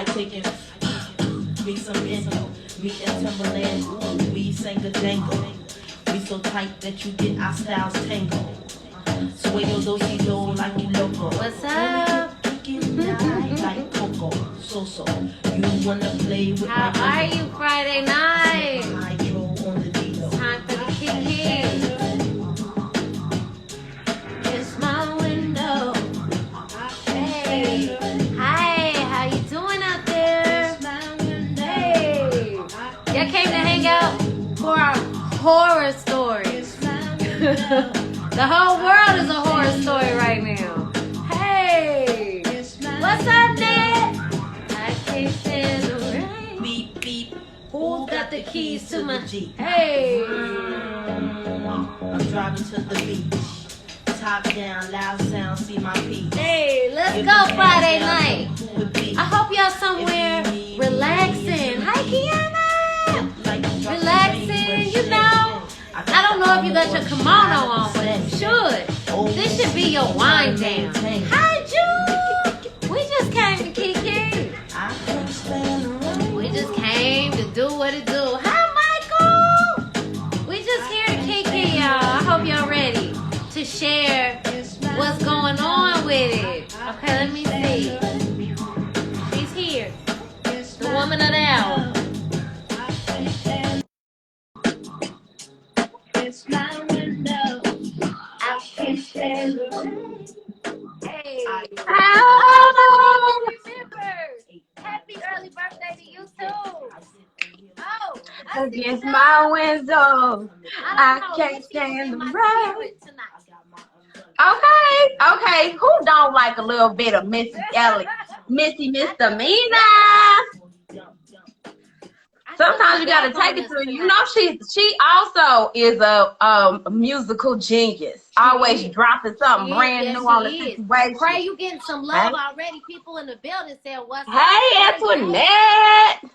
take it, me some info. Me and Timberland, ooh, we sang a jangle. We so tight that you get our styles tangled. Sway your do-si do like you loco. What's up? Like Coco, so you wanna play with How my are you Friday night? hydro on the deal. Time for the Kiki. It's my window. Hey. Hi, how you doing out there? Hey. Y'all came to hang out for our horror stories. The whole world is a horror story right now. Hey. What's up, Ned? I can't stand the rain. Beep beep. Who got the keys to my Jeep? Hey. I'm driving to the beach. Top down, loud sound, see my peak. Hey, let's go Friday night. I hope y'all somewhere relaxing. Hi, Kiana. Relaxing, you know. I don't know if you got your kimono on, but you should. This should be your wind down. Hi, Jude. We just came to Kiki. We just came to do what it do. Hi, Michael. We just here to Kiki, y'all. I hope y'all ready to share what's going on with it. Okay, let me see. She's here. The woman of the hour. It's my window. I can stand the rain. Hey. Oh. Remember. Happy early birthday to you too. Oh, Against my window. I can't stand the rain. Okay. Who don't like a little bit of Missy Elliott? Missy Misdemeanor. Sometimes you gotta take it to you know she also is a musical genius. Always dropping something brand new on the situation. Pray you getting some love already. People in the building said what's up. Hey, Antoinette.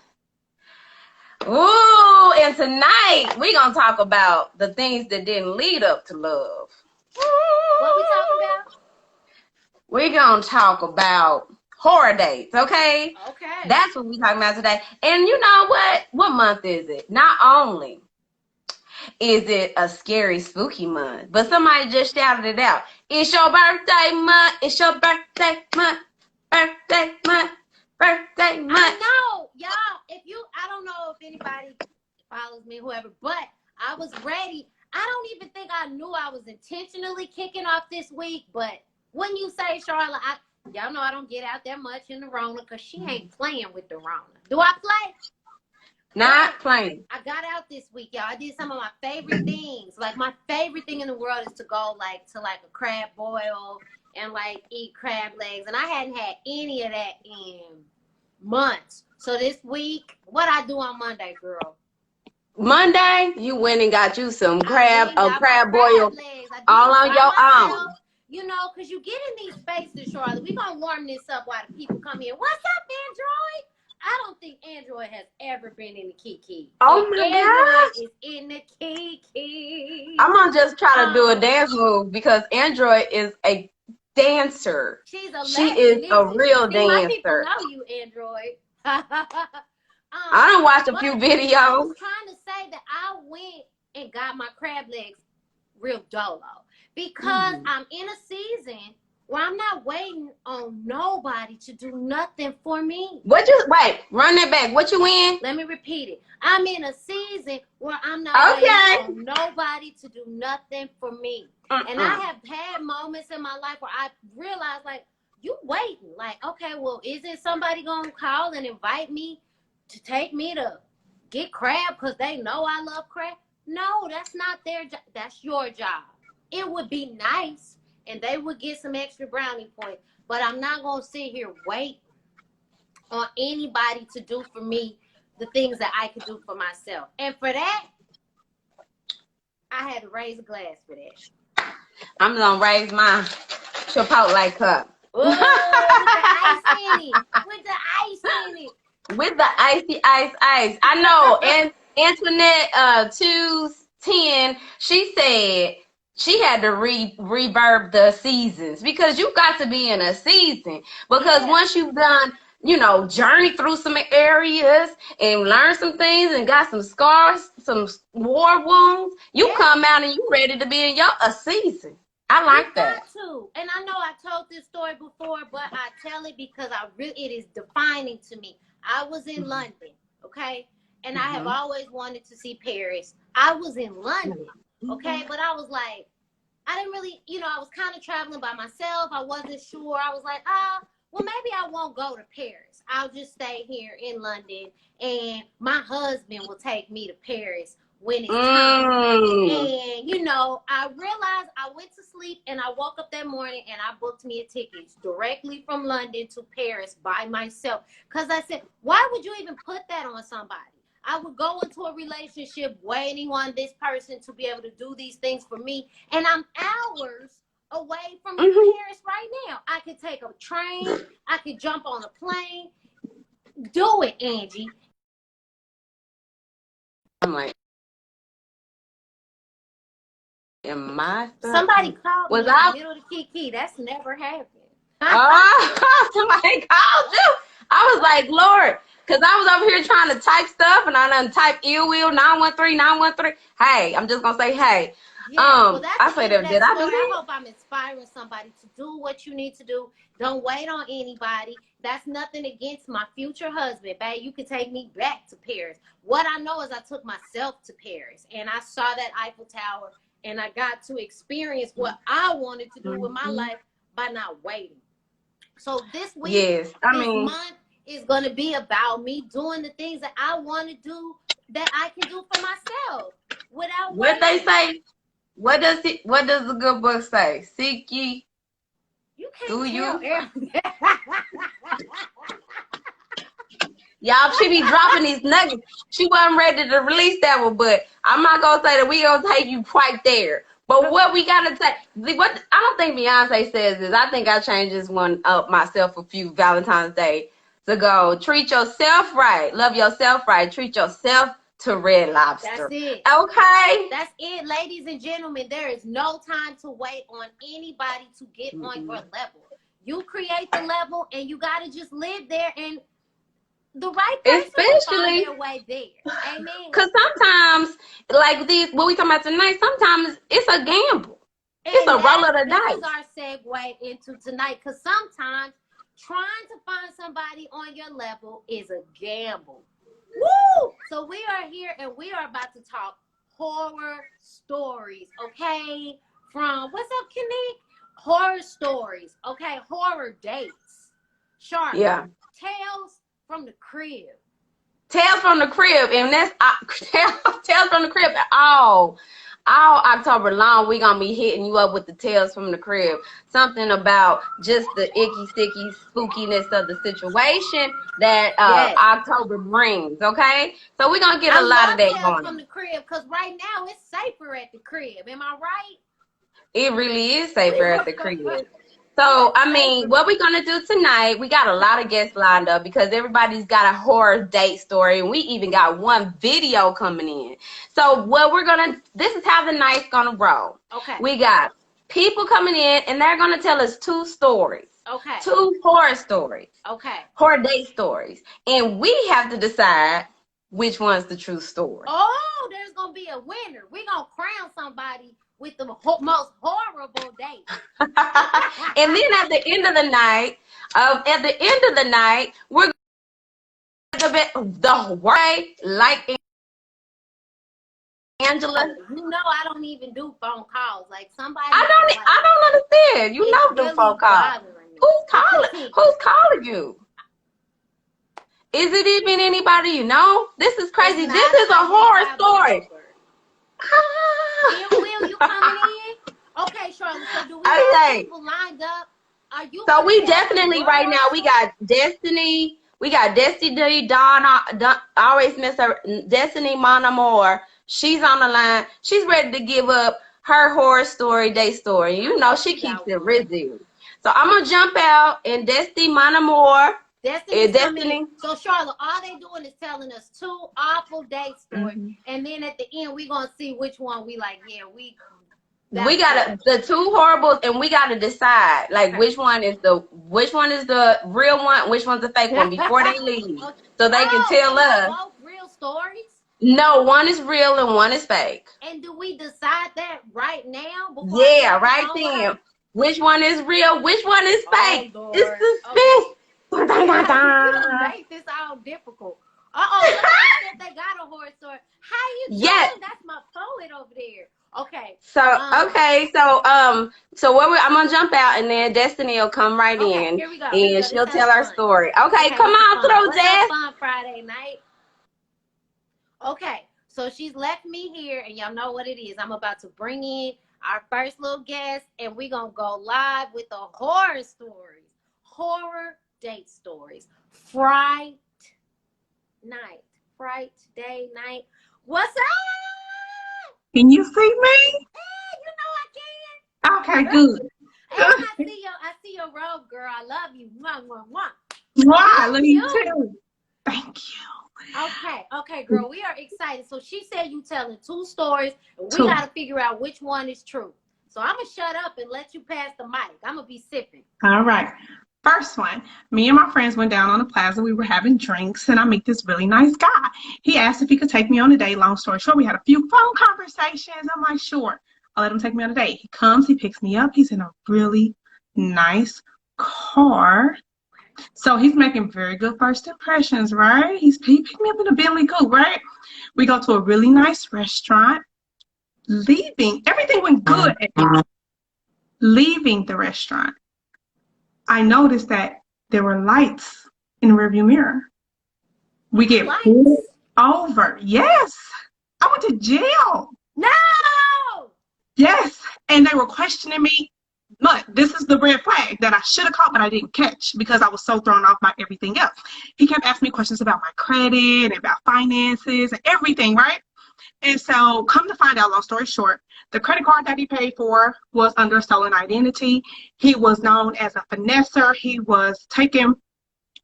Ooh, and tonight we gonna talk about the things that didn't lead up to love. What we talking about? We're gonna talk about horror dates, okay? Okay. That's what we talking about today. And you know what? What month is it? Not only is it a scary, spooky month, but somebody just shouted it out. It's your birthday month. It's your birthday month. Birthday month. Birthday month. I know, y'all. I don't know if anybody follows me, whoever, but I was ready. I don't even think I knew I was intentionally kicking off this week, but when you say Charlotte, y'all know I don't get out that much in the Rona because she ain't playing with the Rona. Do I play? Not playing. I got out this week, y'all. I did some of my favorite things. Like, my favorite thing in the world is to go, to a crab boil and, eat crab legs. And I hadn't had any of that in months. So this week, what I do on Monday, girl? Monday, you went and got you some crab boil all on your own. You know, because you get in these spaces, Charlotte. We're going to warm this up while the people come in. What's up, Android? I don't think Android has ever been in the Kiki. Oh, my God. Android is in the Kiki. I'm going to just try to do a dance move because Android is a dancer. She is a real dancer. My people know you, Android. I done watched a few videos. I was trying to say that I went and got my crab legs real dolo. Because I'm in a season where I'm not waiting on nobody to do nothing for me. Wait, run that back. What you in? Let me repeat it. I'm in a season where I'm not waiting on nobody to do nothing for me. And I have had moments in my life where I realized, you waiting. Okay, well, is it somebody going to call and invite me to take me to get crab because they know I love crab? No, that's not their job. That's your job. It would be nice, and they would get some extra brownie points. But I'm not going to sit here wait on anybody to do for me the things that I could do for myself. And for that, I had to raise a glass for that. I'm going to raise my Chipotle cup. Ooh, with the ice in it. With the ice in it. With the icy ice. I know. And Antoinette 210, she said she had to reverb the seasons because you got to be in a season. Because once you've done journey through some areas and learn some things and got some scars, some war wounds, you come out and you ready to be in a season. I like that. Got to. And I know I told this story before, but I tell it because it is defining to me. I was in London, okay? And I have always wanted to see Paris. I was in London, okay? But I was like, I didn't really, I was kind of traveling by myself. I wasn't sure. I was like, well, maybe I won't go to Paris. I'll just stay here in London, and my husband will take me to Paris when it's time. And, I realized I went to sleep, and I woke up that morning, and I booked me a ticket directly from London to Paris by myself. Because I said, why would you even put that on somebody? I would go into a relationship waiting on this person to be able to do these things for me. And I'm hours away from Paris right now. I could take a train. I could jump on a plane. Do it, Angie. I'm like, somebody called me in the middle of the Kiki. That's never happened. Somebody called you. I was like, Lord. Because I was over here trying to type stuff, and I done typed ill will 913. Hey, I'm just going to say, hey. Yeah, well, I say that, did I do that? I hope I'm inspiring somebody to do what you need to do. Don't wait on anybody. That's nothing against my future husband, babe. You can take me back to Paris. What I know is I took myself to Paris, and I saw that Eiffel Tower, and I got to experience what I wanted to do with my life by not waiting. So this week, this month, is going to be about me doing the things that I want to do that I can do for myself without what waiting. They say? What does the good book say? Seek ye. You can't Y'all, she be dropping these nuggets. She wasn't ready to release that one, but I'm not gonna say that we gonna take you quite there. But what we gotta say, what I don't think Beyonce says is, I think I changed this one up myself a few Valentine's Day to go. Treat yourself right. Love yourself right. Treat yourself to Red Lobster. That's it. Okay. That's it, ladies and gentlemen. There is no time to wait on anybody to get on your level. You create the level, and you got to just live there, and the right person will find their way there. Amen. Because sometimes, like what we talking about tonight, sometimes it's a gamble. It's a roll of the dice. This is our segue into tonight, because sometimes trying to find somebody on your level is a gamble. Woo! So we are here, and we are about to talk horror stories, okay? From, what's up, Kenique? Horror stories, okay? Horror dates. Charlotte. Yeah. Tales from the crib. Tales from the crib, and that's Tales from the crib all October long. We gonna be hitting you up with the Tales from the crib. Something about just the icky, sticky, spookiness of the situation that October brings. Okay, so we're gonna get a lot of that going from the crib, because right now it's safer at the crib. Am I right? It really is safer at the crib. So, I mean, what we're going to do tonight, we got a lot of guests lined up because everybody's got a horror date story, and we even got one video coming in. So, this is how the night's going to roll. Okay. We got people coming in, and they're going to tell us 2 stories. Okay. 2 horror stories. Okay. Horror date stories. And we have to decide which one's the true story. Oh, there's going to be a winner. We're going to crown somebody with the most horrible date. And then at the end of the night, we're the way, like Angela. You know, I don't even do phone calls. Like somebody. I don't understand. You know the really phone calls. Who's calling you? Is it even anybody you know? This is crazy. This is a horror story. Will you coming in? Okay, Charlotte. So do we have people lined up? Are you? So we definitely right now we got Destiny. We got Destiny Dawn. I always miss her. Destiny Monamore. She's on the line. She's ready to give up her horror story, day story. You know she keeps it real. So I'm gonna jump out and Destiny Monamore. Destiny. So Charlotte, all they doing is telling us 2 awful date stories, and then at the end we're gonna see which one we like. Yeah, We gotta the two horribles, and we gotta decide like which one is the real one, which one's the fake one before they leave, so they can tell us. Both real stories. No, one is real and one is fake. And do we decide that right now? Yeah, right then. Which one is real? Which one is fake? Lord. It's suspense. You done make this all difficult. Somebody said they got a horror story. How you doing? Yes. That's my poet over there. Okay. So so I'm gonna jump out, and then Destiny will come right in, here we go. and she'll tell our story. Okay, come on through, Jess. Fun Friday night. Okay, so she's left me here, and y'all know what it is. I'm about to bring in our first little guest, and we're gonna go live with the horror stories, horror date stories, fright day night. What's up? Can you see me? You know I can. Okay, good. And I see your robe, girl. I love you. Mwah, mwah, mwah. Why? Let me too. Thank you. Okay, girl. We are excited. So she said you telling two stories, and we Two. got to figure out which one is true. So I'm going to shut up and let you pass the mic. I'm going to be sipping. All right. First one, me and my friends went down on the plaza. We were having drinks, and I meet this really nice guy. He asked if he could take me on a date. Long story short, we had a few phone conversations. I'm like, sure. I'll let him take me on a date. He comes, he picks me up. He's in a really nice car. So he's making very good first impressions, right? He picked me up in a Bentley coupe, right? We go to a really nice restaurant. Leaving, everything went good. Leaving the restaurant, I noticed that there were lights in the rearview mirror. We get pulled over. Yes. I went to jail. No! Yes. And they were questioning me. But this is the red flag that I should have caught, but I didn't catch because I was so thrown off by everything else. He kept asking me questions about my credit and about finances and everything, right? And so come to find out, long story short, the credit card that he paid for was under a stolen identity. He was known as a finesser. He was taking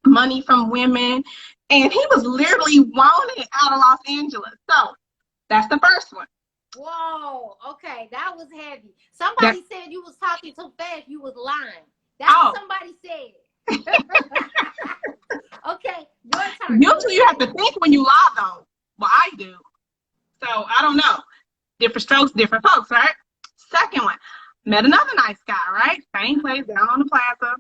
money from women, and he was literally wanted out of Los Angeles. So that's the first one. Whoa, okay, that was heavy. Somebody said you was talking too fast, you was lying. That's what somebody said. Okay, your turn. Usually you have to think when you lie, though. Well, I do. So I don't know. Different strokes, different folks, right? Second one, met another nice guy, right? Same place down on the plaza.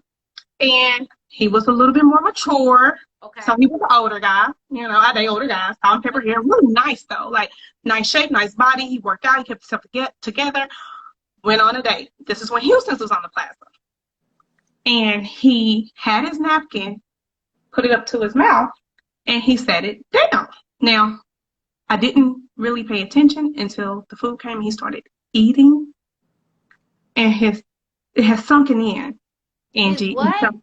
And he was a little bit more mature. Okay. So he was an older guy. You know, I date older guys. Salt and pepper hair. Really nice, though. Like, nice shape, nice body. He worked out. He kept himself together. Went on a date. This is when Houston's was on the plaza. And he had his napkin, put it up to his mouth, and he set it down. Now, I didn't really pay attention until the food came and he started eating. And it has sunken in, Angie. His what? So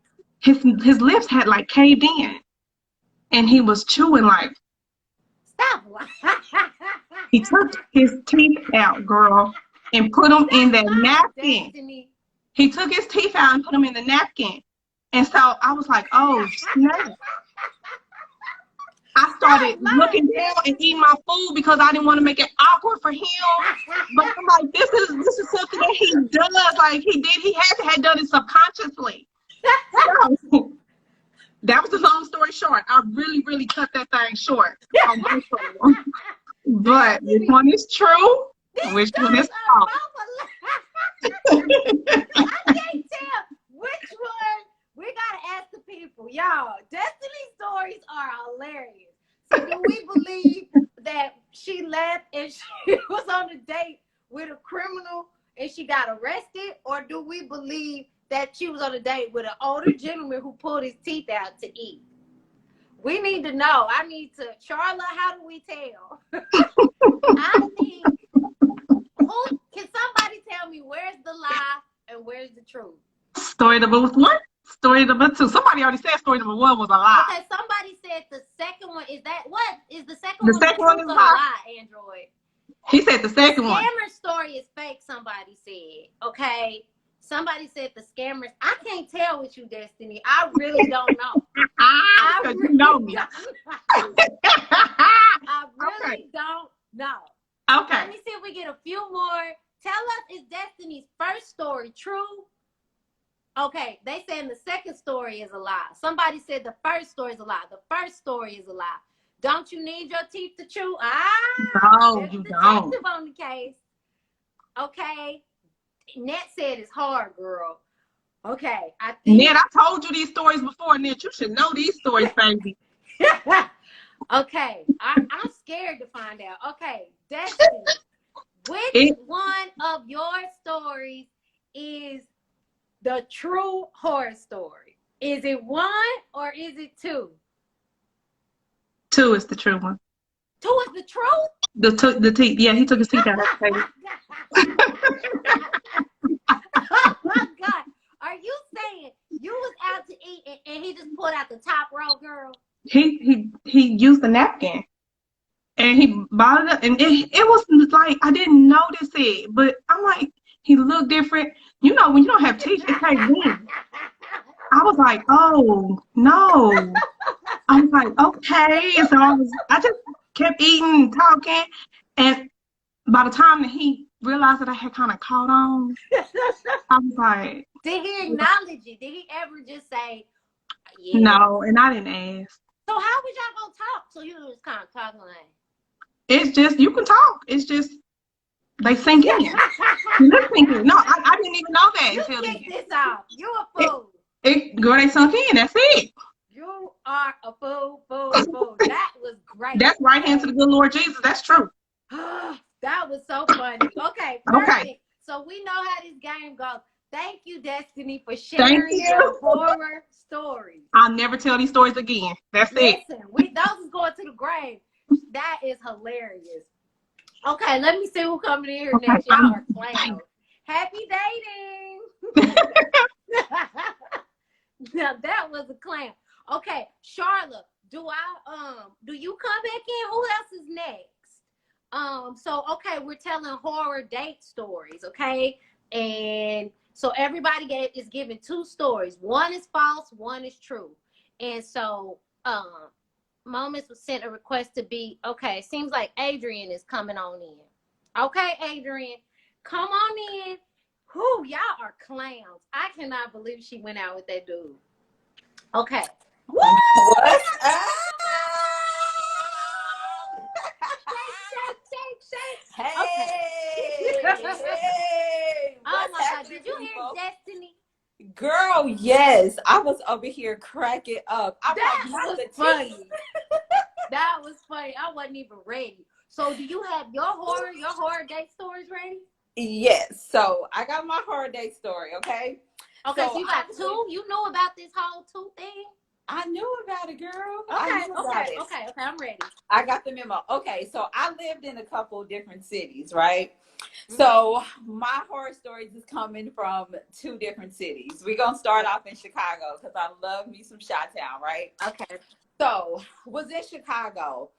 his lips had like caved in. And he was chewing like. Stop. He took his teeth out, girl, and put them in that napkin. Destiny. He took his teeth out and put them in the napkin. And so I was like, oh, snap. I started looking down and eating my food because I didn't want to make it awkward for him. But I'm like, this is something that he does. Like he had to have done it subconsciously. So, that was the long story short. I really, really cut that thing short. But which one is true? Which one is false? I can't tell which one. We gotta ask the people, y'all. Destiny stories are hilarious. So do we believe that she left and she was on a date with a criminal and she got arrested, or do we believe that she was on a date with an older gentleman who pulled his teeth out to eat? We need to know. I need to, Charlotte. How do we tell? I think. Can somebody tell me where's the lie and where's the truth? Story number one. Story number two. Somebody already said story number one was a lie. Okay, somebody said the second one. Is that what? Is the second The one second one is a a lie, Android? He said the second one. Scammer story is fake, somebody said. Okay. Somebody said the scammers. I can't tell with you, Destiny. I really don't know. I Because really you know me. don't know. I really don't know. Okay. Let me see if we get a few more Tell us, is Destiny's first story true? Okay, they saying the second story is a lie. Somebody said the first story is a lie. The first story is a lie. Don't you need your teeth to chew? No, There's you a don't. detective on the case. Okay. Net said it's hard, girl. Okay, I think. Ned, I told you these stories before, Ned. You should know these stories, baby. Okay, I'm scared to find out. Okay, Destiny, which one of your stories is the true horror story? Is it 1 or is it 2? 2 is the true one. 2 is the truth? The teeth. Yeah, he took his teeth out of the table. Oh my God. Are you saying you was out to eat and he just pulled out the top row, girl? He used a napkin. And he bought it up, and it was like I didn't notice it, but I'm like, he looked different. You know, when you don't have teeth, it takes in. I was like, oh no. I was like, okay. So I just kept eating, talking, and by the time that he realized that I had kind of caught on, I was like, did he acknowledge it? Did he ever just say, yeah? No, and I didn't ask. So how was y'all gonna talk? So you was kind of talking like. It's just, you can talk. It's just, they sink in. Lip syncing. No, I didn't even know that until you kicked this off. You a fool. Girl, they sunk in. That's it. You are a fool. That was great. That's right hand to the good Lord Jesus. That's true. That was so funny. Okay, perfect. Okay. So we know how this game goes. Thank you, Destiny, for sharing your horror stories. I'll never tell these stories again. That's it. Listen, those is going to the grave. That is hilarious. Okay, let me see who coming in here next. Y'all are clowns. Happy dating. Now that was a clown. Okay, Charlotte, do you come back in? Who else is next? So okay, we're telling horror date stories, okay? And so everybody is giving 2 stories. One is false, one is true. And so Moments was sent a request to be, okay, seems like Adrian is coming on in. Okay, Adrian, come on in. Who, y'all are clowns. I cannot believe she went out with that dude. Okay. What's up? Shake. Hey, Okay. hey. Oh my God, did you hear Destiny? Girl, yes. I was over here cracking up. That was funny. That was funny. I wasn't even ready. So do you have your horror date stories ready? Yes. So I got my horror date story, okay? Okay, so you got 2? You know about this whole 2 thing? I knew about it, girl. Okay, I'm ready. I got the memo. Okay, so I lived in a couple of different cities, right? Mm-hmm. So my horror stories is coming from 2 different cities. We're going to start off in Chicago because I love me some Chi-Town, right? Okay. So was in Chicago.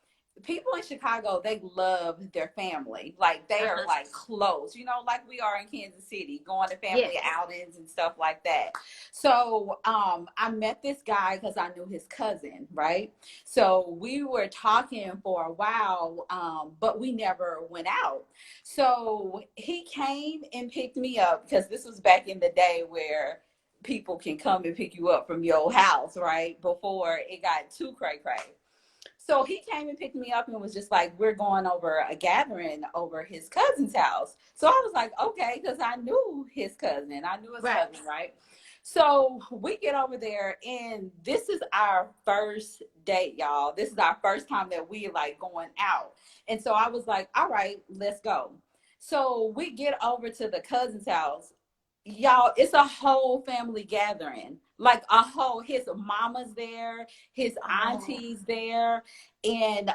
People in Chicago, they love their family. Like they are like close, you know, like we are in Kansas City, going to family outings and stuff like that. So I met this guy because I knew his cousin, right? So we were talking for a while, but we never went out. So he came and picked me up because this was back in the day where people can come and pick you up from your house, right? Before it got too cray-cray. So he came and picked me up and was just like, we're going over a gathering over his cousin's house. So I was like, okay, because I knew his cousin. I knew his cousin, right? So we get over there and this is our first date, y'all. This is our first time that we like going out. And so I was like, all right, let's go. So we get over to the cousin's house. Y'all, it's a whole family gathering. Like his mama's there, his aunties there, and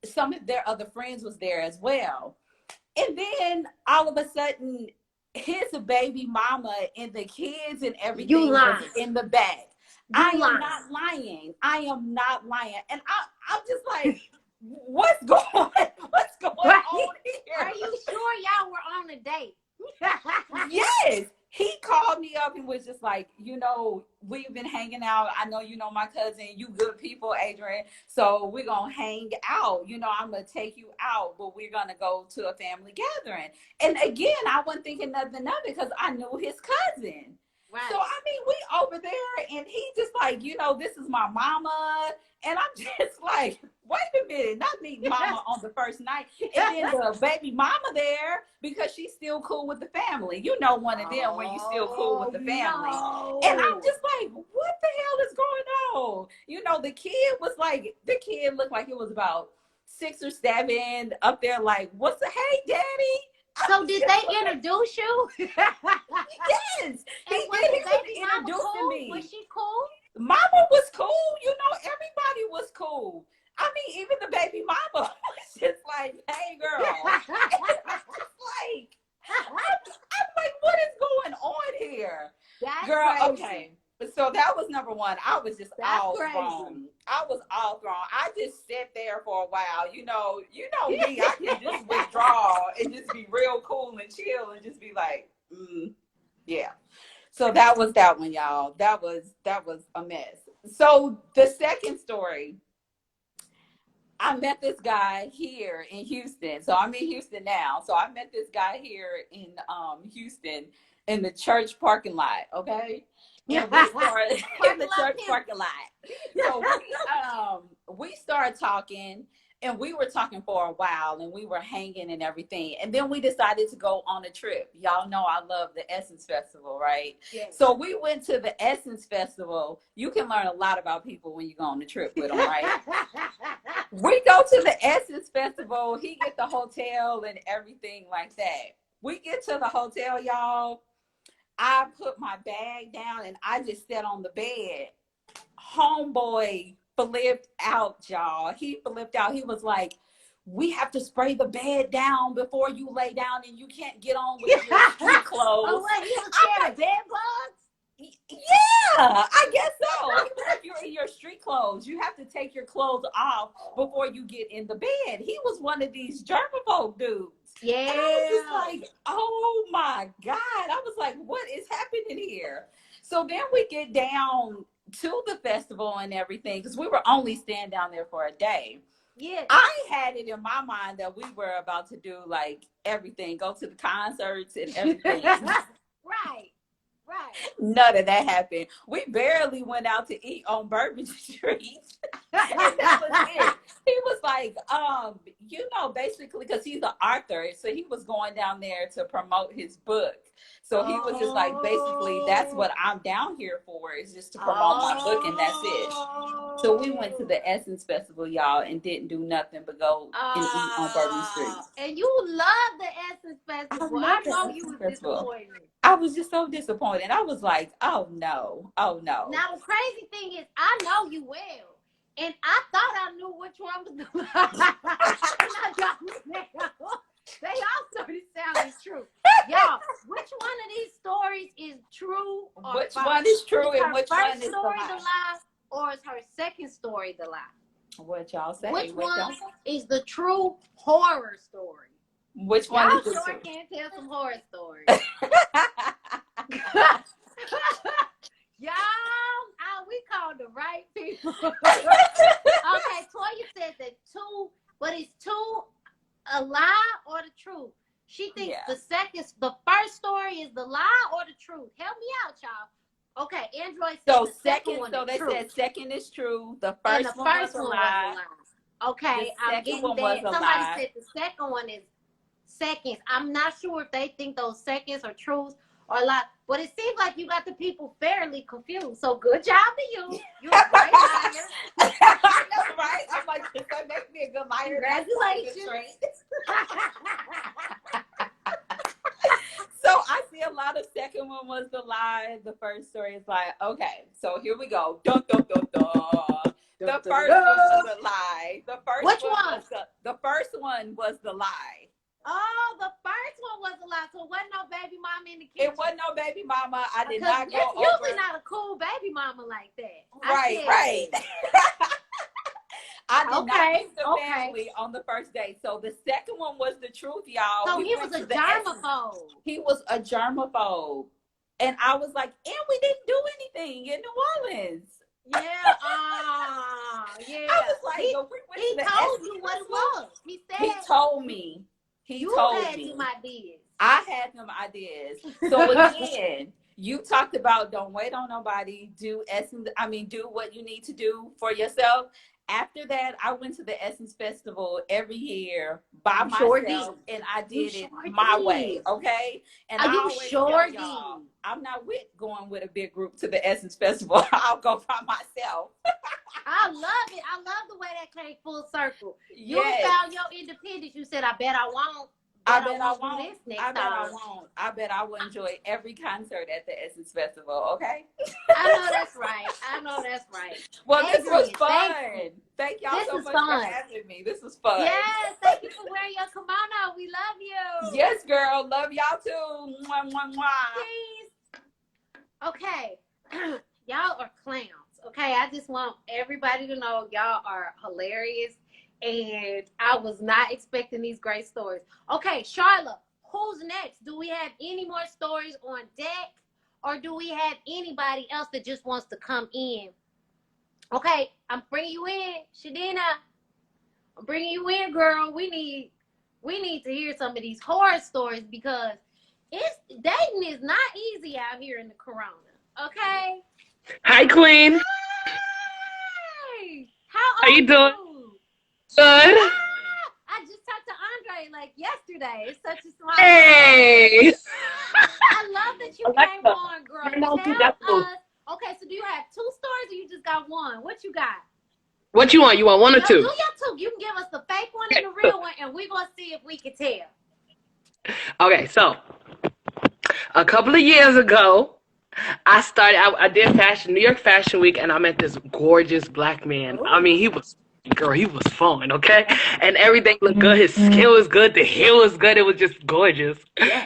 some of their other friends was there as well. And then all of a sudden, his baby mama and the kids and everything was in the back. I am not lying. And I'm just like, what's going on here? Are you sure y'all were on a date? Yes. he called me up and was just like, you know, we've been hanging out. I know you know my cousin. You good people, Adrian. So we're going to hang out. You know, I'm going to take you out, but we're going to go to a family gathering. And again, I wasn't thinking nothing of it because I knew his cousin. Right. So, I mean, we over there and he just like, you know, this is my mama. And I'm just like, wait a minute, not meeting mama on the first night. And then the baby mama there because she's still cool with the family. You know, one of them when you still cool with the family. No. And I'm just like, what the hell is going on? You know, the kid looked like it was about 6 or 7 up there like, what's the, hey, daddy? So did they introduce you? Yes. He was introducing me. Was she cool? Mama was cool. You know, everybody was cool. I mean, even the baby mama was just like, hey, girl. I'm like, what is going on here? That's Girl, crazy. okay. So that was number one. I was just That's all crazy. thrown. I was all thrown. I just sat there for a while. You know me. I can just withdraw and just be real cool and chill and just be like, yeah. So that was that one, y'all. That was a mess. So the second story, I met this guy here in Houston. So I'm in Houston now. So I met this guy here in Houston in the church parking lot. Okay. And we started in the church parking lot. So we started talking, and we were talking for a while, and we were hanging and everything. And then we decided to go on a trip. Y'all know I love the Essence Festival, right? Yes. So we went to the Essence Festival. You can learn a lot about people when you go on the trip with them, right? We go to the Essence Festival. He get the hotel and everything like that. We get to the hotel, y'all. I put my bag down and I just sat on the bed. Homeboy flipped out, y'all. He flipped out. He was like, we have to spray the bed down before you lay down and you can't get on with your street clothes. Oh, what? He was scared of bed bugs? Yeah, I guess so. He was like, you're in your street clothes. You have to take your clothes off before you get in the bed. He was one of these germaphobe dudes. Yeah. And I was just like, oh my God. I was like, what is happening here? So then we get down to the festival and everything, because we were only staying down there for a day. Yeah. I had it in my mind that we were about to do like everything, go to the concerts and everything. Right. None of that happened. We barely went out to eat on Bourbon Street. And that was it. He was like, basically, because he's an author, so he was going down there to promote his book. So he was just like, basically, that's what I'm down here for, is just to promote my book, and that's it. So we went to the Essence Festival, y'all, and didn't do nothing but go and eat on Bourbon Street. And you love the Essence Festival. I know you was disappointed. I was just so disappointed. I was like, oh no. Now the crazy thing is, I know you well, and I thought I knew which one was the lie. They all started sounding true. Y'all, which one of these stories is true? Or which false? one is true and which one is the the lie? Or is her second story the lie? What y'all say? Which one is the true horror story? Which one Y'all is the sure true? can't tell some horror stories. Y'all, we called the right people. Okay, Toya said that but is two a lie or the truth? She thinks the first story is the lie or the truth. Help me out, y'all. Okay, Android said So the second one so is they true. said second is true. The And first the one first was a one lie. was a lie. Okay, The I'm getting second one that. was a Somebody lie. said the second one is seconds. I'm not sure if they think those seconds are truths or a lie, but it seems like you got the people fairly confused. So good job to you. You're a great liar. That's right. I'm like, that makes me a good liar. Congratulations. So I see a lot of second one was the lie. The first story is like, okay, so here we go. Dun, dun, dun, dun. The first one was a lie. Which one? The first one was the lie. Oh, the first one was a lie. So wasn't no baby mama in the kitchen. It wasn't no baby mama. I did Because not go it's over. usually not a cool baby mama like that. Right. I did not meet the Okay. family on the first day. So the second one was the truth, y'all. So We he went was a to the Essence. germaphobe. He was a germaphobe. And I was like, and we didn't do anything in New Orleans. Yeah. Yeah. I was like, he told you what it was. He said he told me. He told had me. them ideas. I had them ideas. So again, you talked about don't wait on nobody. Do what you need to do for yourself. After that, I went to the Essence Festival every year by myself, and I did it my way. Okay, and I always tell y'all, I'm not going with a big group to the Essence Festival. I'll go by myself. I love it. I love the way that came full circle. You found your independence. You said, "I bet I won't." I bet I will enjoy every concert at the Essence Festival, okay? I know that's right. Well, Adrienne, this was fun. Thank y'all so much for having me. This was fun. Yes, thank you for wearing your kimono. We love you. Yes, girl. Love y'all too. Mwah, mwah, mwah. Peace. Okay. Y'all are clowns, okay? I just want everybody to know y'all are hilarious. And I was not expecting these great stories. Okay, Charlotte, who's next? Do we have any more stories on deck? Or do we have anybody else that just wants to come in? Okay, I'm bringing you in, Shadina. I'm bringing you in, girl. We need to hear some of these horror stories because dating is not easy out here in the corona. Okay? Hi, Queen. Hi. How you doing? Good. I just talked to Andre like yesterday. It's such a smile. Hey. I love that you came on, girl. Tell us. Okay, so do you have 2 stories or you just got one? What you got? What you want? You want one or two? Do your 2. You can give us the fake one and the real one, and we're going to see if we can tell. Okay, so a couple of years ago, I did New York Fashion Week, and I met this gorgeous black man. Ooh. I mean, he was fun, okay? And everything looked good. His skin was good. The hair was good. It was just gorgeous.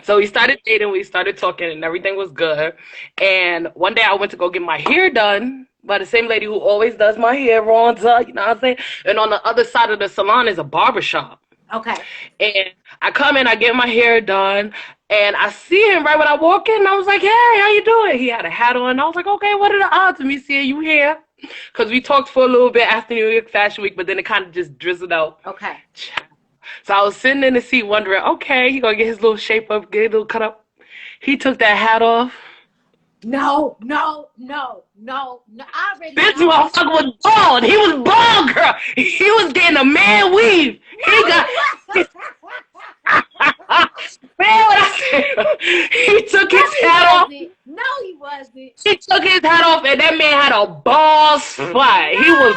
So we started dating. We started talking, and everything was good. And one day I went to go get my hair done by the same lady who always does my hair, Ronza, you know what I'm saying? And on the other side of the salon is a barber shop. Okay. And I come in, I get my hair done, and I see him right when I walk in, and I was like, hey, how you doing? He had a hat on, and I was like, okay, what are the odds of me seeing you here? Because we talked for a little bit after New York Fashion Week, but then it kind of just drizzled out. Okay. So I was sitting in the seat wondering, okay, he going to get his little shape up, get a little cut up. He took that hat off. No. I already This motherfucker was bald. He was bald, girl. He was getting a man weave. He got... Man, what I said, he took his hat off. No, he wasn't. He took his hat off, and that man had a bald spot. He was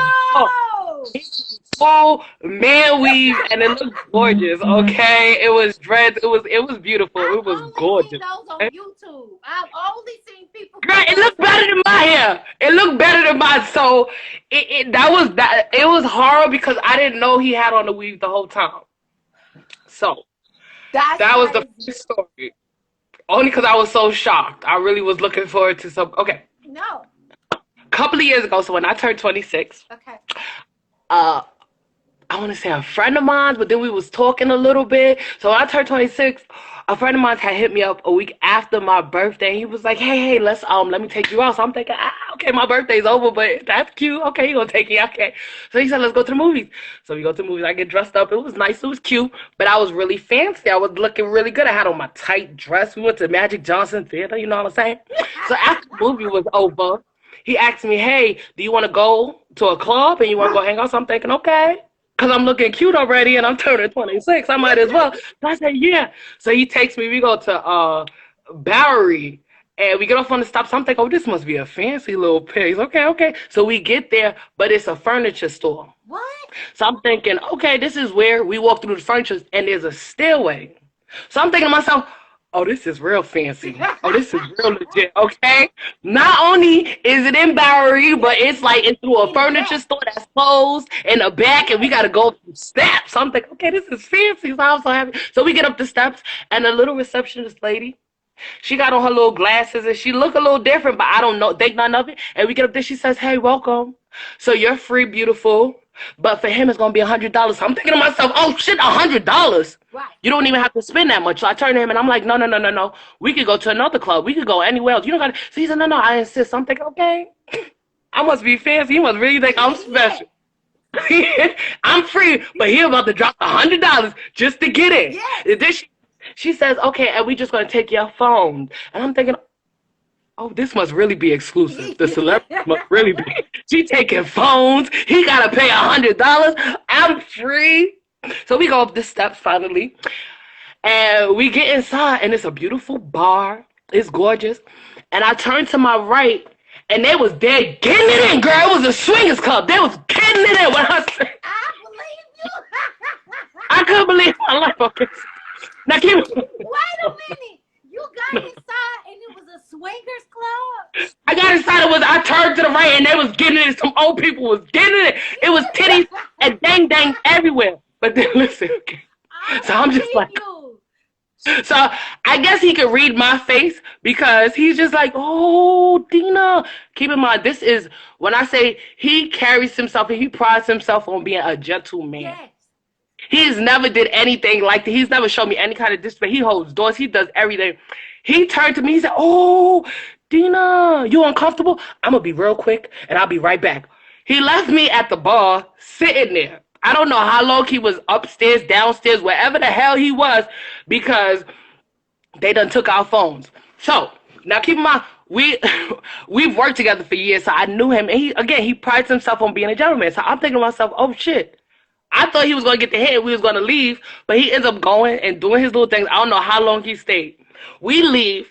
full man weave, and it looked gorgeous. Okay, it was dreads. It was beautiful. It was gorgeous. I've only seen those on YouTube. I've only seen people. Girl, it looked better than my hair. It looked better than mine. So it was horrible because I didn't know he had on the weave the whole time. So. That was the first story. Only because I was so shocked. I really was looking forward to some. Okay. No. A couple of years ago, so when I turned 26. Okay. I want to say a friend of mine, but then we was talking a little bit. So when I turned 26, a friend of mine had hit me up a week after my birthday. He was like, hey, let's let me take you out. So I'm thinking, okay, my birthday's over, but that's cute. Okay, you gonna take me? Okay. So he said, let's go to the movies. So we go to the movies. I get dressed up. It was nice. It was cute, but I was really fancy. I was looking really good. I had on my tight dress. We went to Magic Johnson Theater. You know what I'm saying? So after the movie was over, he asked me, hey, do you want to go to a club and you want to go hang out? So I'm thinking, okay. Because I'm looking cute already and I'm turning 26. I might as well. So I said, yeah. So he takes me. We go to Bowery. And we get off on the stop. So I'm thinking, oh, this must be a fancy little place. Okay. So we get there, but it's a furniture store. What? So I'm thinking, okay, this is where we walk through the furniture and there's a stairway. So I'm thinking to myself, oh, this is real fancy. Oh, this is real legit, okay? Not only is it in Bowery, but it's like it's through a furniture store that's closed in the back, and we got to go through steps. So I'm thinking, okay, this is fancy. So I'm so happy. So we get up the steps, and the little receptionist lady, she got on her little glasses, and she look a little different, but I don't think none of it. And we get up there, she says, hey, welcome. So you're free, beautiful. But for him, it's going to be $100. So I'm thinking to myself, oh, shit, $100. Right. You don't even have to spend that much. So I turned to him and I'm like, no. We could go to another club. We could go anywhere else. You don't got to. So he said, no, I insist. I'm thinking, okay. I must be fancy. He must really think I'm special. I'm free, but he about to drop $100 just to get in. Yes. And then she says, okay, and we just going to take your phone. And I'm thinking, oh, this must really be exclusive. The celebrity must really be. She taking phones. He got to pay $100. I'm free. So we go up the steps finally. And we get inside, and it's a beautiful bar. It's gorgeous. And I turn to my right, and they was there getting it in, girl. It was a swingers club. They was getting it in. When I said, I believe you. I couldn't believe my life. Okay. Now keep it. Wait a minute. You got inside and it was a swingers club? I got inside. I turned to the right, and they was getting it. Some old people was getting it. It was titties and dang everywhere. But then listen, okay. So I'm just like, so I guess he could read my face because he's just like, oh, Dina. Keep in mind, this is when I say he carries himself and he prides himself on being a gentleman. Yes. He's never did anything like that. He's never shown me any kind of disrespect. He holds doors. He does everything. He turned to me. He said, oh, Dina, you uncomfortable? I'm going to be real quick and I'll be right back. He left me at the bar sitting there. I don't know how long he was upstairs, downstairs, wherever the hell he was, because they done took our phones. So, now keep in mind, we've worked together for years, so I knew him. And he prides himself on being a gentleman. So I'm thinking to myself, oh, shit. I thought he was going to get the hit and we was going to leave, but he ends up going and doing his little things. I don't know how long he stayed. We leave.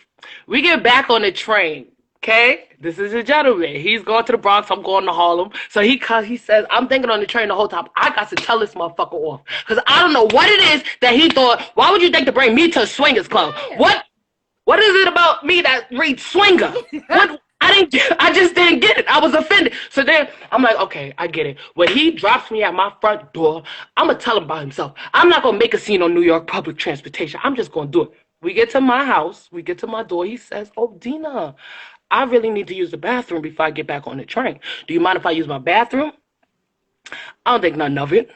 We get back on the train. Okay, this is a gentleman. He's going to the Bronx. I'm going to Harlem. So he says, I'm thinking on the train the whole time, I got to tell this motherfucker off. Because I don't know what it is that he thought, why would you think to bring me to a swingers club? What is it about me that reads swinger? I just didn't get it. I was offended. So then I'm like, okay, I get it. When he drops me at my front door, I'm going to tell him by himself. I'm not going to make a scene on New York public transportation. I'm just going to do it. We get to my house. We get to my door. He says, oh, Dina, I really need to use the bathroom before I get back on the train. Do you mind if I use my bathroom? I don't think nothing of it.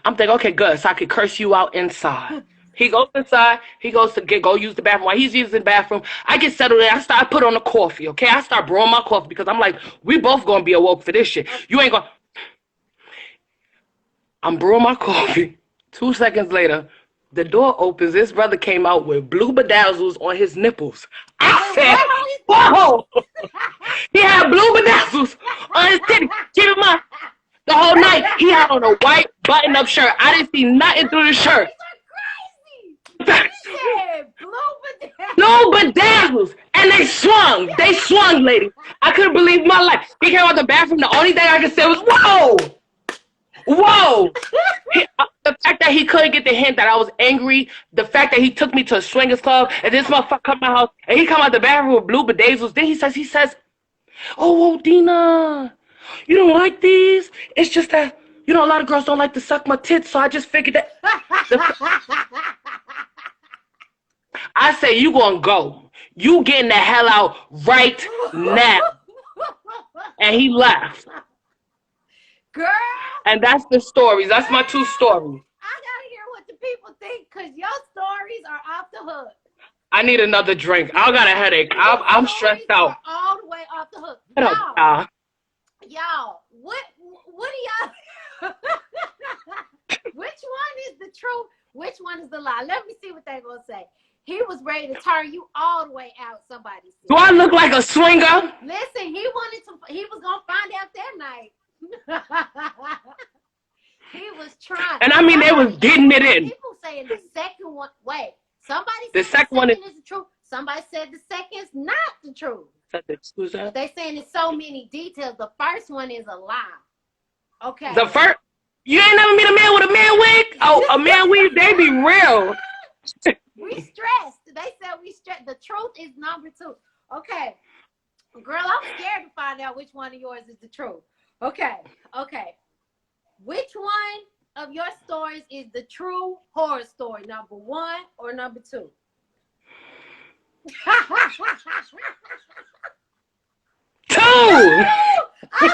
I'm thinking, okay, good. So I could curse you out inside. He goes inside. He goes to go use the bathroom. While he's using the bathroom, I get settled in. I put on the coffee, okay? I start brewing my coffee because I'm like, we both going to be awoke for this shit. You ain't going to. I'm brewing my coffee. 2 seconds later, the door opens. This brother came out with blue bedazzles on his nipples. I said, whoa! He had blue bedazzles on his titties. Keep in mind, the whole night, he had on a white button-up shirt. I didn't see nothing through the shirt. No bedazzles. And they swung. They swung, lady. I couldn't believe my life. He came out the bathroom. The only thing I could say was, whoa! Whoa! The fact that he couldn't get the hint that I was angry, the fact that he took me to a swingers club, and this motherfucker come to my house, and he come out the bathroom with blue bedazzles. Then he says, oh, Dina, you don't like these? It's just that, a lot of girls don't like to suck my tits, so I just figured that. I say, you gonna go. You getting the hell out right now. And he left. Girl. And that's the stories. That's my 2 stories. I gotta hear what the people think, because your stories are off the hook. I need another drink. I got a headache. I'm stressed out. All the way off the hook. Y'all, what do y'all? Which one is the truth? Which one is the lie? Let me see what they're gonna say. He was ready to turn you all the way out. Somebody said. Do I look like a swinger? Listen, he was gonna find out that night. He was trying. And I mean, they was getting it in. People saying the second one. Wait, somebody said the second one is the truth. Somebody said the second is not the truth. Who's that? They saying there's so many details. The first one is a lie. Okay. The first. You ain't never met a man with a man wig? Oh, a man wig, they be real. We stressed. They said we stressed. The truth is number 2. Okay. Girl, I'm scared to find out which one of yours is the truth. Okay. Which one of your stories is the true horror story? Number 1 or number 2? 2. Oh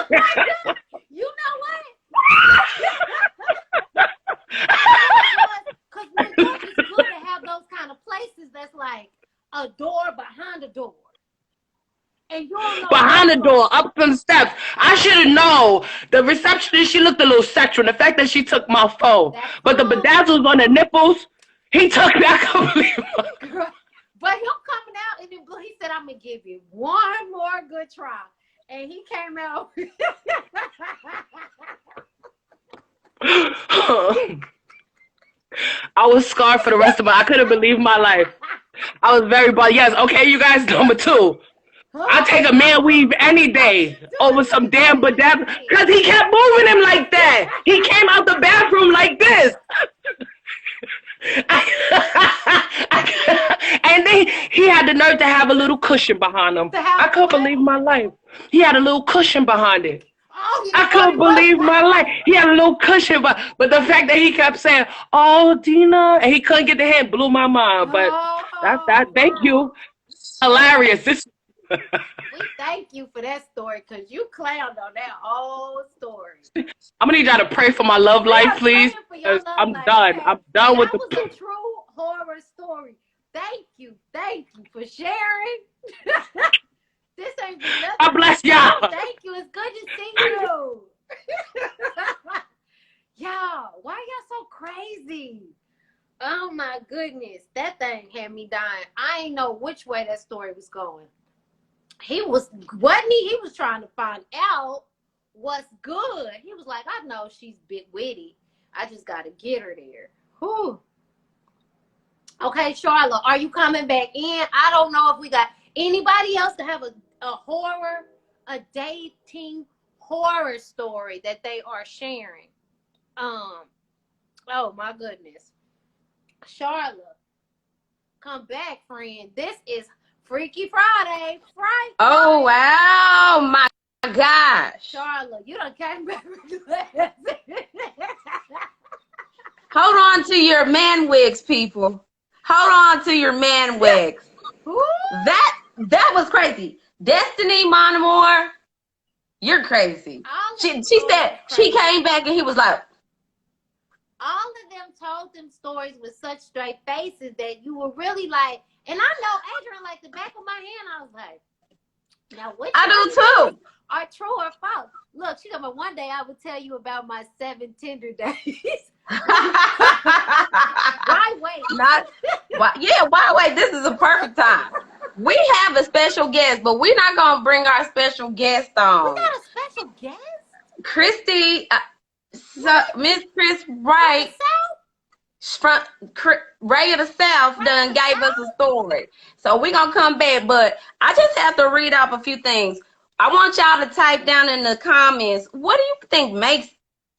my God. You know what? Because New York is good to have those kind of places that's like a door behind a door. And you don't know behind the door, up some steps. I should have known. The receptionist, she looked a little sexual. The fact that she took my phone. But the bedazzles on the nipples, he took me. I couldn't believe it. But him coming out, and then he said, I'm going to give you one more good try. And he came out. I was scarred for the rest of my, I couldn't believe my life. I was very bad. Yes, okay, you guys, number 2. I take a man weave any day over some damn bedazzle. Because he kept moving him like that. He came out the bathroom like this. And then he had the nerve to have a little cushion behind him. I couldn't believe my life. He had a little cushion behind it. I couldn't believe my life. He had a little cushion, but the fact that he kept saying, "Oh, Dina," and he couldn't get the hand blew my mind. But that. Thank you. Hilarious. We thank you for that story because you clowned on that whole story. I'm gonna need y'all to pray for my love life, please. I'm done. I'm done with the. That was a true horror story. Thank you for sharing. This ain't nothing. God bless y'all. Thank you. It's good to see you. Y'all, why y'all so crazy? Oh my goodness, that thing had me dying. I ain't know which way that story was going. Wasn't he? He was trying to find out what's good. He was like, I know she's a bit witty. I just got to get her there. Whew. Okay, Charlotte, are you coming back in? I don't know if we got anybody else to have a dating horror story that they are sharing. Oh my goodness. Charlotte, come back, friend. This is Freaky Friday. Oh, wow. My gosh. Charlotte, you done came back. Hold on to your man wigs, people. Hold on to your man wigs. That was crazy. Destiny Monomore, you're crazy. She said she came back and he was like. All of them told them stories with such straight faces that you were really like, and I know Adrian like the back of my hand. I was like, now which I do too. Are true or false? Look, she told me one day I would tell you about my 7 Tinder days. Why wait? Why wait? This is a perfect time. We have a special guest, but we're not gonna bring our special guest on. We got a special guest? Christy, Miss Chris Wright from Ray of the South done gave us a story. So we're gonna come back, but I just have to read off a few things. I want y'all to type down in the comments, what do you think makes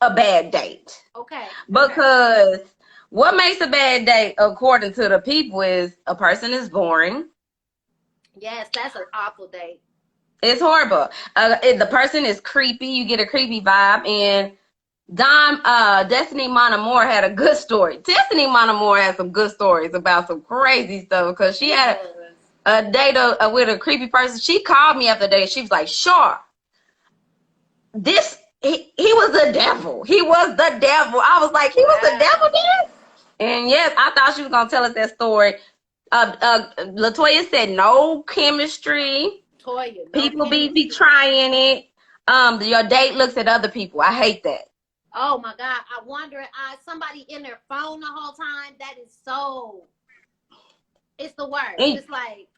a bad date? Okay. Because what makes a bad date, according to the people, is a person is boring. Yes, that's an awful date. It's horrible. The person is creepy. You get a creepy vibe. And Destiny Monomore had a good story. Destiny Monomore had some good stories about some crazy stuff because she had a date with a creepy person. She called me after the day. She was like, "Sure, he was the devil. He was the devil." I was like, "He was the devil, then?" And yes, I thought she was gonna tell us that story. Latoya said no chemistry. Toya, people be trying it. Your date looks at other people. I hate that. Oh my God. I wonder, somebody in their phone the whole time. That is so, it's the worst. It's like,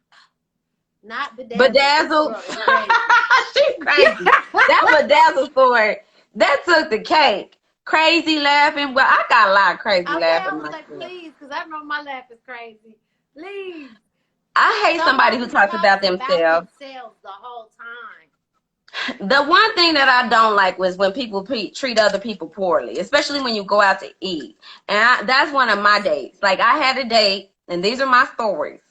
not bedazzled. She's crazy. That bedazzled story, that took the cake. Crazy laughing. Well, I got a lot of crazy laughing. I was like, please, because I know my laugh is crazy. Please. I hate somebody who talks about themselves the whole time. The one thing that I don't like was when people treat other people poorly, especially when you go out to eat. And that's one of my dates. Like, I had a date, and these are my stories.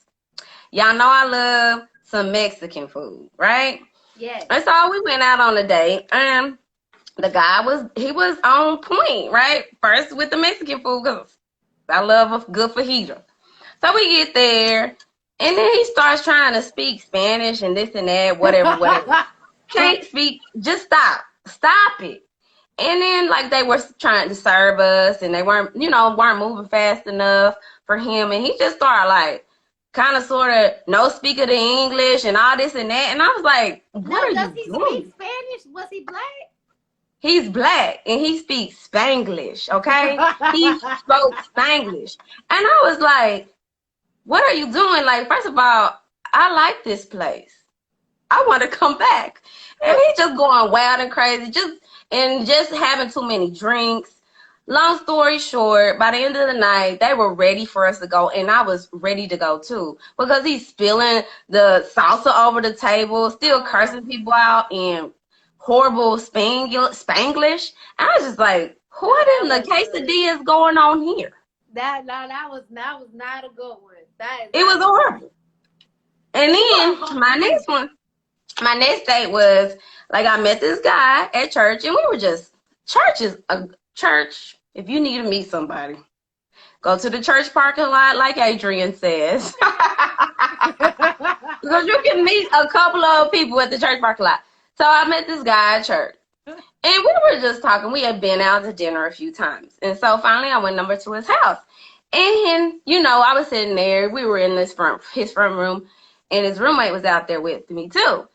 Y'all know I love some Mexican food, right? Yes. And so we went out on a date, and the guy was on point, right? First with the Mexican food, because I love a good fajita. So we get there, and then he starts trying to speak Spanish and this and that, whatever. Can't speak. Just stop it. And then like they were trying to serve us and they weren't moving fast enough for him. And he just started like kind of sort of no speaking the English and all this and that. And I was like, what are you Does he doing? speak Spanish? Was he black? He's black and he speaks Spanglish, okay? He spoke Spanglish. And I was like, what are you doing? Like, first of all, I like this place. I want to come back. And he's just going wild and crazy, just having too many drinks. Long story short, by the end of the night, they were ready for us to go, and I was ready to go too, because he's spilling the salsa over the table, still cursing people out in horrible Spanglish. And I was just like, what in the quesadilla is going on here? That was not a good one. It was horrible. And then my next date was like I met this guy at church, and we were just church. If you need to meet somebody, go to the church parking lot, like Adrian says, because you can meet a couple of people at the church parking lot. So I met this guy at church, and we were just talking. We had been out to dinner a few times, and so finally I went over to his house. And I was sitting there. We were in his front room, and his roommate was out there with me too.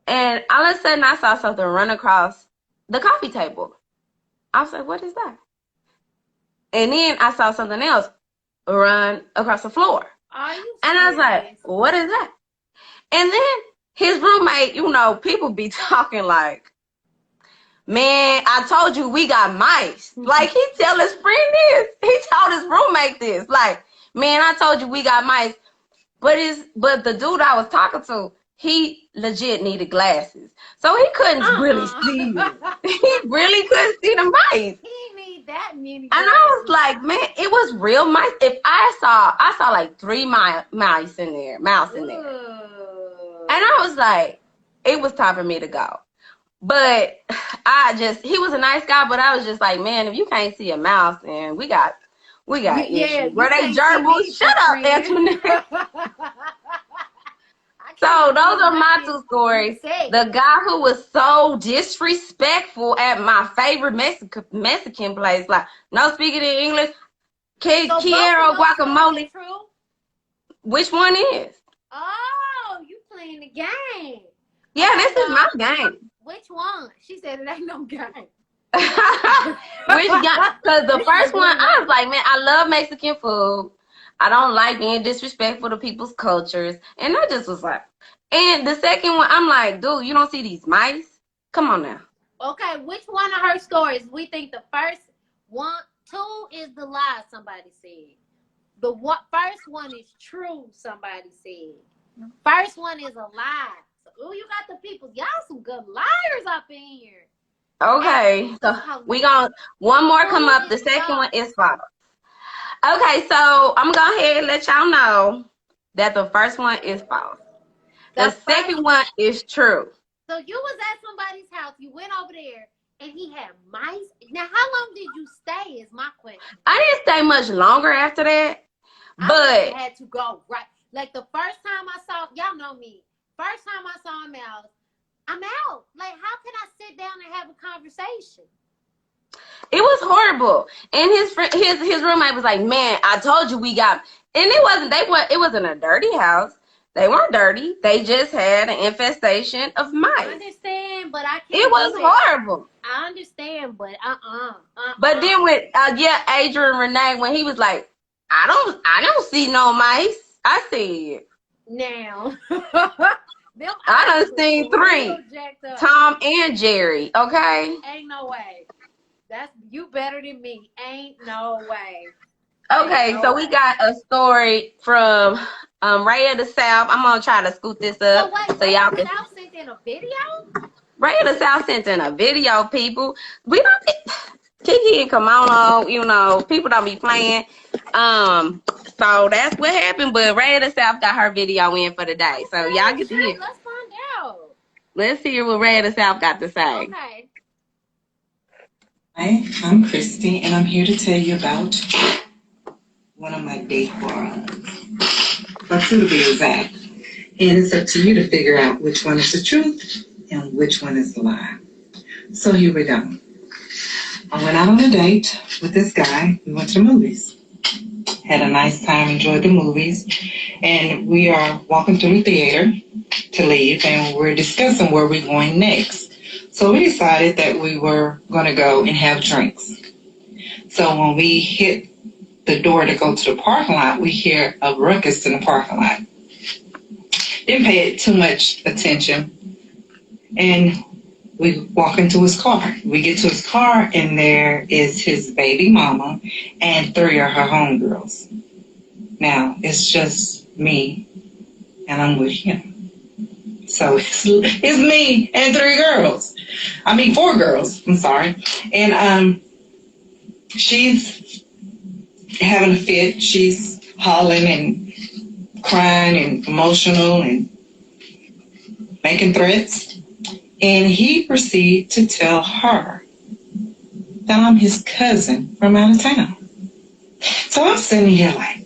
And all of a sudden, I saw something run across the coffee table. I was like, "What is that?" And then I saw something else run across the floor. Are you and I was like, "What is that?" And then his roommate, people be talking like, "Man, I told you we got mice." Like, he tell his friend this. He told his roommate this. Like, "Man, I told you we got mice." But the dude I was talking to, he legit needed glasses. So he couldn't really see it. He really couldn't see the mice. He need that many And glasses. I was like, man, it was real mice. If I saw like 3 mouse in there. Ooh. And I was like, it was time for me to go. But he was a nice guy, but I was just like, man, if you can't see a mouse, then we got issues. Were they gerbils? Shut up, Antoinette. So those are my 2 stories. The guy who was so disrespectful at my favorite Mexican place, like no speaking in English, Quiero guacamole. True? Which one is? Oh, you playing the game. Yeah, this is my game. Which one? She said it ain't no game. Which guy? Because the first one, I was like, man, I love Mexican food. I don't like being disrespectful to people's cultures. And I just was like, and the second one, I'm like, dude, you don't see these mice? Come on now. Okay, which one of her stories we think the first one, 2 is the lie somebody said. The first one is true somebody said. First one is a lie. So, you got the people. Y'all some good liars up in here. Okay, so we got one more come up. The second one is false. Okay, so I'm going to go ahead and let y'all know that the first one is false. The second one is true. So you was at somebody's house, you went over there, and he had mice. Now, how long did you stay is my question. I didn't stay much longer after that, but I had to go, right? Like the first time I saw, y'all know me, first time I saw him out, I'm out. Like, how can I sit down and have a conversation? it was horrible. And his roommate was like, man, I told you we got, and it wasn't a dirty house. They weren't dirty. They just had an infestation of mice. I understand, but I can't. It was horrible. I understand, but But then with Adrian Renee, when he was like, I don't see no mice. I see it. Now. I done seen 3. Tom and Jerry, okay? Ain't no way. You better than me. Ain't no way. Okay, so we got a story from Ray of the South. I'm gonna try to scoot this up so y'all can. South sent in a video? Ray of the South sent in a video, people. We don't Kiki and Kimono, people don't be playing. So that's what happened, but Ray of the South got her video in for the day. So y'all get to hear. Let's find out. Let's hear what Ray of the South got to say. Okay. Hi, I'm Christy, and I'm here to tell you about one of my date forums, or 2 to be exact. And it's up to you to figure out which one is the truth and which one is the lie. So here we go. I went out on a date with this guy. We went to the movies. Had a nice time, enjoyed the movies. And we are walking through the theater to leave, and we're discussing where we're going next. So we decided that we were going to go and have drinks. So when we hit the door to go to the parking lot, we hear a ruckus in the parking lot. Didn't pay it too much attention. And we walk into his car. We get to his car, and there is his baby mama and 3 of her homegirls. Now, it's just me, and I'm with him. So it's me and 3 girls. 4 girls, I'm sorry. And she's having a fit. She's hollering and crying and emotional and making threats. And he proceeded to tell her that I'm his cousin from out of town. So I'm sitting here like,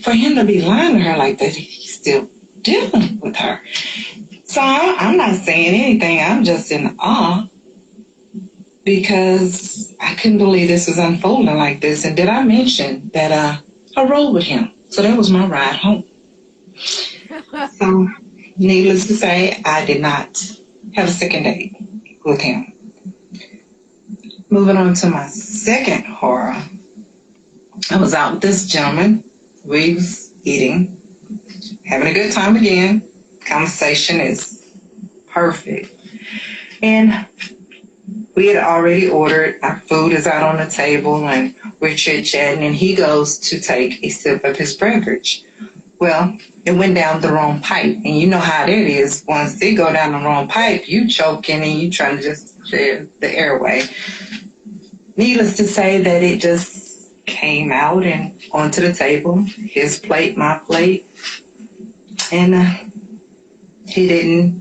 for him to be lying to her like that, he's still dealing with her. So I'm not saying anything. I'm just in awe because I couldn't believe this was unfolding like this. And did I mention that I rode with him? So that was my ride home. So needless to say, I did not have a second date with him. Moving on to my second horror. I was out with this gentleman. We was eating, having a good time again. Conversation is perfect. And we had already ordered. Our food is out on the table, and we're chit-chatting, and he goes to take a sip of his beverage. Well, it went down the wrong pipe, and you know how that is. Once it go down the wrong pipe, you choking and you trying to just share the airway. Needless to say that it just came out and onto the table, his plate, my plate, and he didn't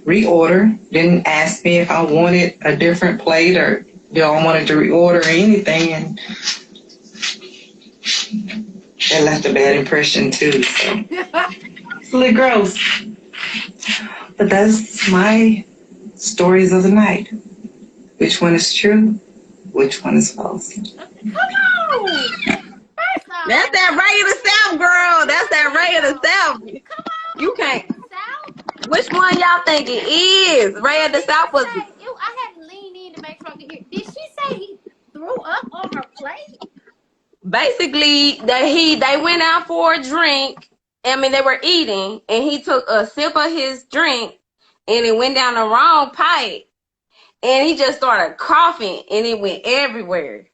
reorder, didn't ask me if I wanted a different plate or do I wanted to reorder or anything, and that left a bad impression too. So it's a little gross, but that's my stories of the night. Which one is true? Which one is false? Come on! First off, That's that Ray of the South, girl. That's that Ray of the South. come on. You can't. South? Which one y'all think it is? Ray of the South was. I had to lean in to make sure I could hear. Did she say he threw up on her plate? Basically, they went out for a drink. They were eating, and he took a sip of his drink, and it went down the wrong pipe, and he just started coughing, and it went everywhere.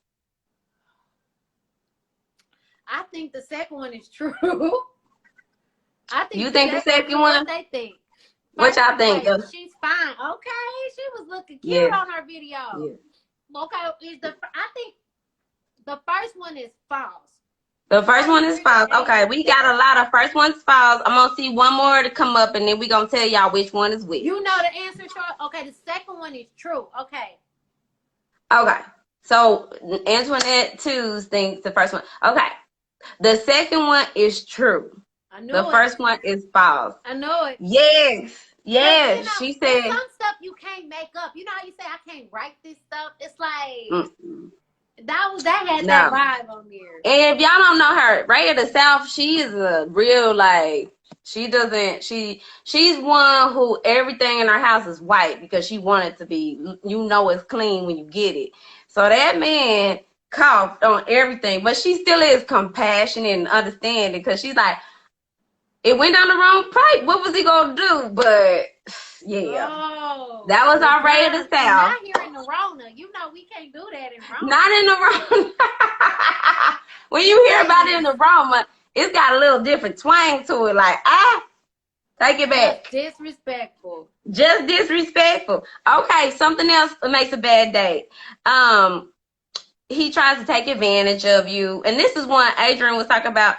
I think the second one is true. I think You think the second one? What they think? What y'all think? She's fine. Okay, she was looking cute Yeah. on her video. Yeah. Okay, I think the first one is false. The first one is false. Okay, we got a lot of first ones false. I'm gonna see one more to come up, and then we gonna tell y'all which one is which. You know the answer, Short? Okay, the second one is true. Okay. Okay, so Antoinette Twos thinks the first one. Okay, the second one is true. I knew The it. first one is false. I know it. Yes, yes. You know, She said. some stuff you can't make up. You know how you say I can't write this stuff? It's like that had that vibe on there. And if y'all don't know her, Ray of the South, she is a real she's one who everything in her house is white because she wanted to be, it's clean when you get it. So that man coughed on everything, but she still is compassionate and understanding because she's like, it went down the wrong pipe. What was he gonna do? But yeah, that was our Ray of the South. Not here in the Rona. You know we can't do that in Rona. Not in the Roma. When you hear about it in the Roma, it's got a little different twang to it. Like, take it back. Disrespectful. Just disrespectful. Okay, something else makes a bad date. He tries to take advantage of you. And this is one Adrian was talking about.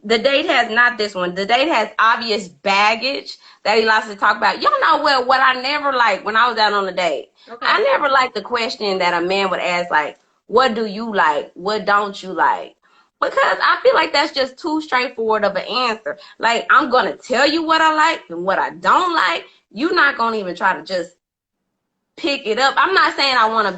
The date has not this one. The date has obvious baggage that he likes to talk about. Y'all know what I never liked when I was out on a date. Okay. I never liked the question that a man would ask, like, what do you like? What don't you like? Because I feel like that's just too straightforward of an answer. Like, I'm going to tell you what I like and what I don't like. You're not going to even try to just pick it up. I'm not saying I don't want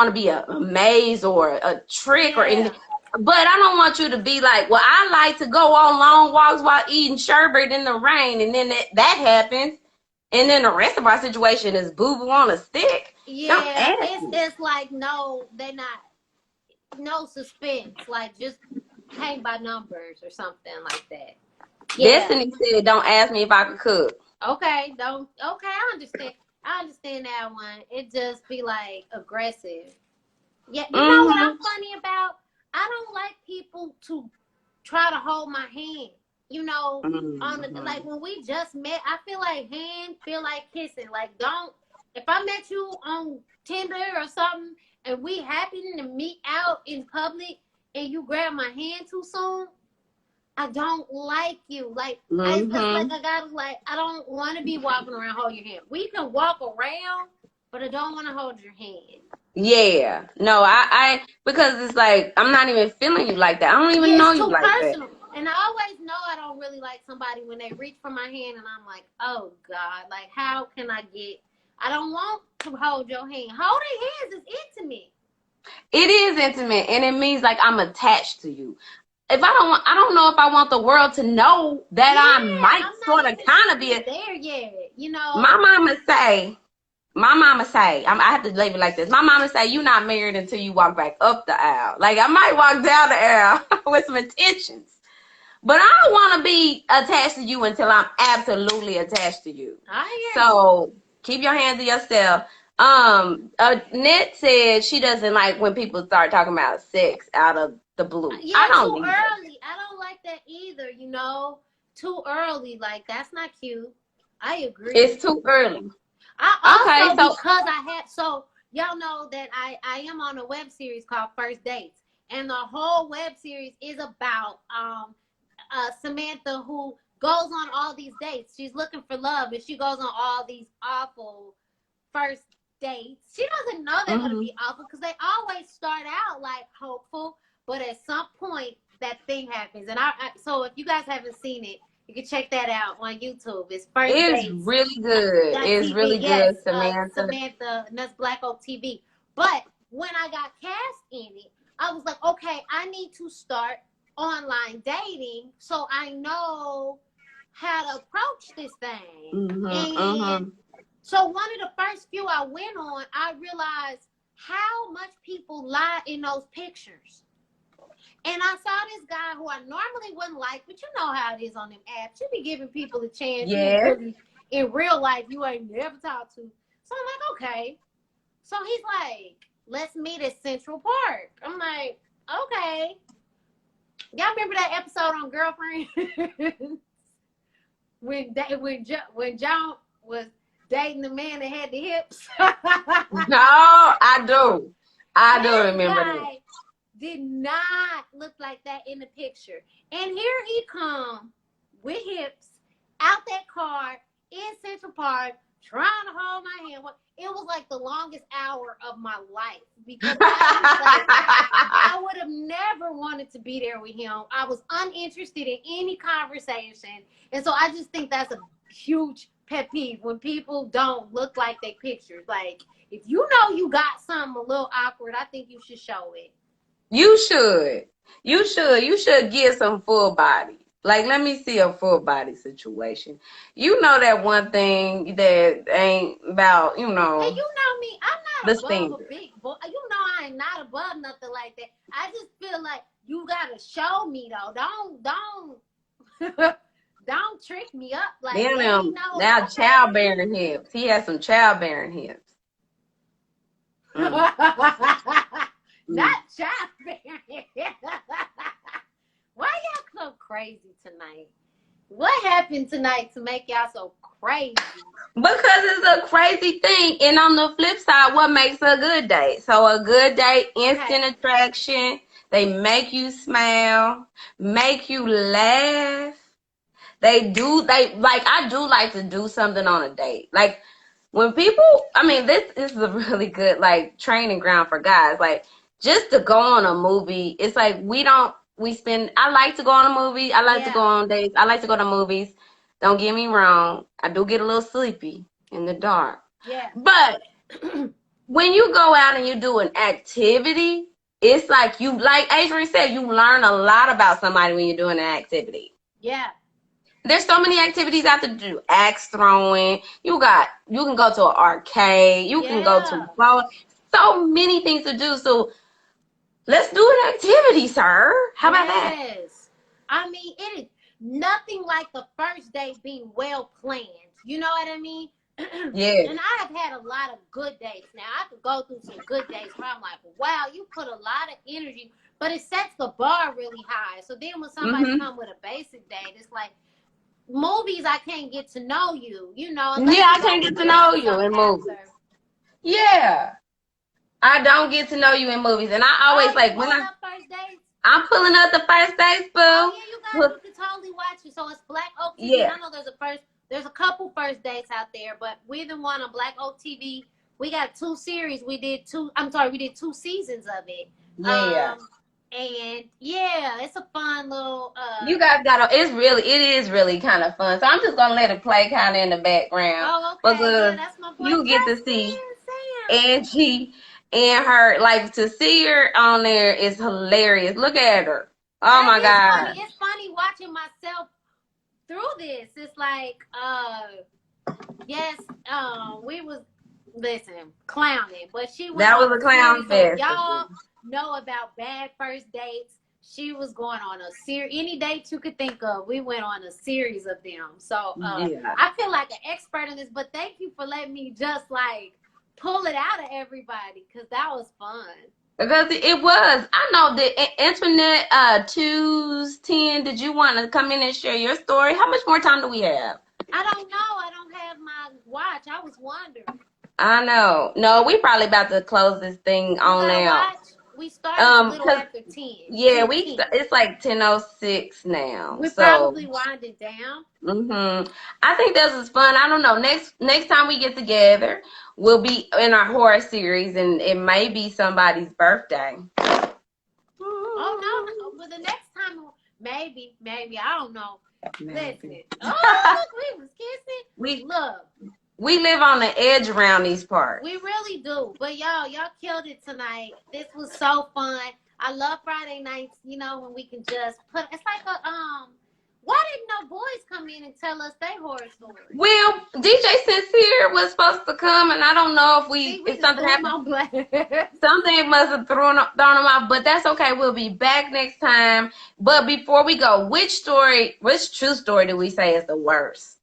to be a maze or a trick or anything. But I don't want you to be like, well, I like to go on long walks while eating sherbet in the rain, and then that happens, and then the rest of our situation is boo-boo on a stick. Yeah, it's like, no, they're not, no suspense, like just hang by numbers or something like that. Yeah. Destiny said, don't ask me if I could cook. Okay, I understand that one. It just be like aggressive. Yeah, you know what I'm funny about? I don't like people to try to hold my hand. You know, on the, like when we just met, I feel like hands feel like kissing. Like, if I met you on Tinder or something and we happen to meet out in public and you grab my hand too soon, I don't like you. Like, I don't want to be walking around holding your hand. We can walk around, but I don't want to hold your hand. Yeah. No, I because it's like, I'm not even feeling you like that. I don't even know you like personal. That. And I always know I don't really like somebody when they reach for my hand and I'm like, oh God, like how can I don't want to hold your hand. Holding hands is intimate. It is intimate, and it means like I'm attached to you. If I don't know if I want the world to know that I might sort of kind of be there yet. You know, my mama say, I have to leave it like this. My mama say, you're not married until you walk back up the aisle. Like, I might walk down the aisle with some intentions, but I don't want to be attached to you until I'm absolutely attached to you. So keep your hands to yourself. Net said she doesn't like when people start talking about sex out of the blue. Yeah, I don't too early. I don't like that either, you know. Too early. Like, that's not cute. I agree. It's too early. So y'all know that I am on a web series called First Dates. And the whole web series is about Samantha, who goes on all these dates. She's looking for love, and she goes on all these awful first dates. She doesn't know they're going to be awful because they always start out like hopeful, but at some point that thing happens. And so if you guys haven't seen it, you can check that out on YouTube. It's First Dates. It's really good. It's really good, Samantha. Samantha, and that's Black Oak TV. But when I got cast in it, I was like, okay, I need to start online dating so I know how to approach this thing. So one of the first few I went on, I realized how much people lie in those pictures. And I saw this guy who I normally wouldn't like, but you know how it is on them apps. You be giving people a chance. Yeah. In real life, you ain't never talked to. So I'm like, okay. So he's like, let's meet at Central Park. I'm like, okay. Y'all remember that episode on Girlfriend? when John was dating the man that had the hips? No, I do. I do remember that. Did not look like that in the picture. And here he come with hips out that car in Central Park trying to hold my hand. It was like the longest hour of my life because I would have never wanted to be there with him. I was uninterested in any conversation. And so I just think that's a huge pet peeve when people don't look like they pictures. Like, if you know you got something a little awkward, I think you should show it. You should. You should give some full body. Like, let me see a full body situation. You know that one thing that ain't about, you know. And you know me, I'm not above a big boy. You know I ain't not above nothing like that. I just feel like you gotta show me though. Don't trick me up. Like, now childbearing hips. He has some childbearing hips. Not childbearing. Why y'all so crazy tonight? What happened tonight to make y'all so crazy? Because it's a crazy thing. And on the flip side, what makes a good date? So a good date, instant attraction. They make you smile, make you laugh. I do like to do something on a date. Like, when people, this is a really good, like, training ground for guys. Like, just to go on a movie, it's like I like to go on a movie. I like to go on dates. I like to go to movies. Don't get me wrong. I do get a little sleepy in the dark. Yeah. But when you go out and you do an activity, it's like like Adrian said, you learn a lot about somebody when you're doing an activity. Yeah. There's so many activities out to do. Axe throwing. You can go to an arcade. You can go to so many things to do. So let's do an activity, sir. How about that? Yes. I mean, it is nothing like the first day being well planned. You know what I mean? Yeah. And I have had a lot of good days. Now, I could go through some good days where I'm like, wow, you put a lot of energy, but it sets the bar really high. So then when somebody come with a basic date, it's like, movies, I can't get to know you, you know. Yeah, I can't get to know you in movies. Yeah. I don't get to know you in movies. And I always when first dates? I'm pulling up the first dates, boo. Oh, yeah, you can totally watch it. So it's Black Oak TV. Yeah. I know there's a couple first dates out there, but we're the one on Black Oak TV. We got 2 series. We did 2 seasons of it. Yeah. And yeah, it's a fun little you guys it is really kind of fun. So I'm just gonna let it play kind of in the background. Oh, okay. Because That's my boy, you get to see Angie and her, like, to see her on there is hilarious. Look at her. Oh my God. It's funny watching myself through this. It's like, yes, we was clowning, but she was that was a clown fest. So y'all know about bad first dates. She was going on a any date you could think of. We went on a series of them. So I feel like an expert in this, but thank you for letting me just like pull it out of everybody, because that was fun. Because it was. I know the internet 210. Did you want to come in and share your story? How much more time do we have? I don't know. I don't have my watch. I was wondering. I know. No, we probably about to close this thing on now. We started a little after 10. Yeah, it's like 10:06 now. We're probably winding down. I think this is fun. I don't know. Next time we get together, we'll be in our horror series, and it may be somebody's birthday. Oh no! Well, the next time, maybe I don't know. Listen. Oh, look, we was kissing. We live on the edge around these parts. We really do. But y'all killed it tonight. This was so fun. I love Friday nights, you know, when we can just it's like why didn't no boys come in and tell us their horror stories? Well, DJ Sincere was supposed to come, and I don't know if something happened. Something must have thrown him off, but that's okay. We'll be back next time. But before we go, which true story do we say is the worst?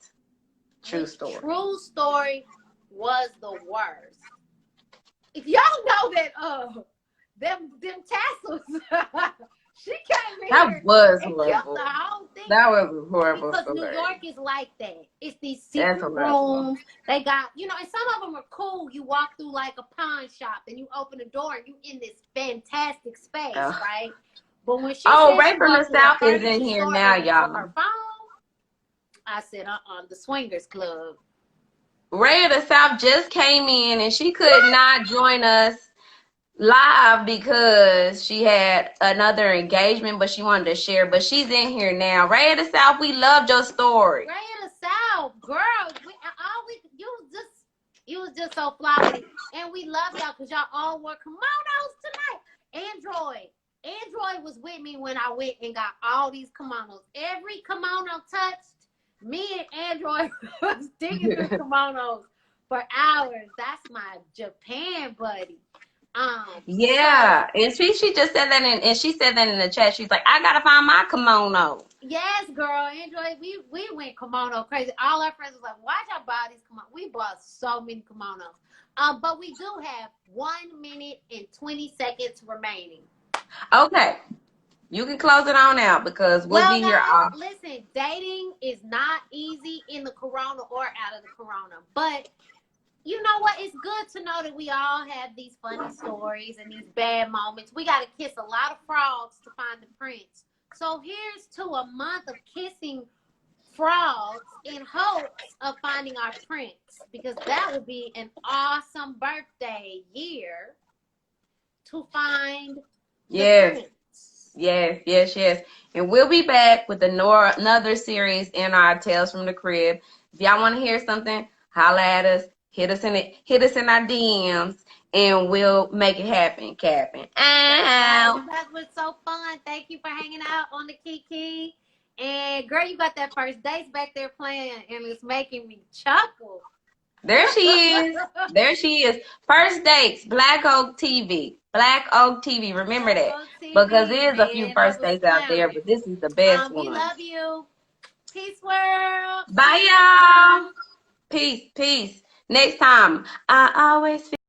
True story was the worst. If y'all know that them tassels, she came in that here was and horrible. killed the whole thing. That was a horrible because story. New York is like that. It's these secret rooms. They got, you know, and some of them are cool. You walk through like a pawn shop and you open the door and you in this fantastic space, right? But when she Ray from the South is in here now, y'all. Her phone, I said, the Swingers Club. Ray of the South just came in and she could not join us live because she had another engagement, but she wanted to share. But she's in here now. Ray of the South, we loved your story. Ray of the South, girl, you was just so flowery, and we love y'all because y'all all wore kimonos tonight. Android was with me when I went and got all these kimonos. Every kimono touched. Me and Android was digging through kimonos for hours. That's my Japan buddy. Yeah, and she just said that and she said that in the chat. She's like, I gotta find my kimono. Yes, girl, Android. We went kimono crazy. All our friends was like, why'd y'all buy these kimonos? We bought so many kimonos. But we do have 1 minute and 20 seconds remaining. Okay. You can close it on out because we'll be here all. Listen, dating is not easy in the corona or out of the corona. But you know what? It's good to know that we all have these funny stories and these bad moments. We got to kiss a lot of frogs to find the prince. So here's to a month of kissing frogs in hopes of finding our prince, because that would be an awesome birthday year to find the prince. Yes. And we'll be back with another series in our Tales from the Crib. If y'all want to hear something, holla at us. hit us in our DMs, and we'll make it happen, Captain. Ow. That was so fun. Thank you for hanging out on the Kiki. And girl, you got that first dates back there playing, and it's making me chuckle. There she is. There she is. First dates, Black Oak TV. Black Oak TV. Remember that. Because there's a few first dates out there, but this is the best one. We love you. Peace, world. Bye, y'all. Peace, peace. Next time, I always feel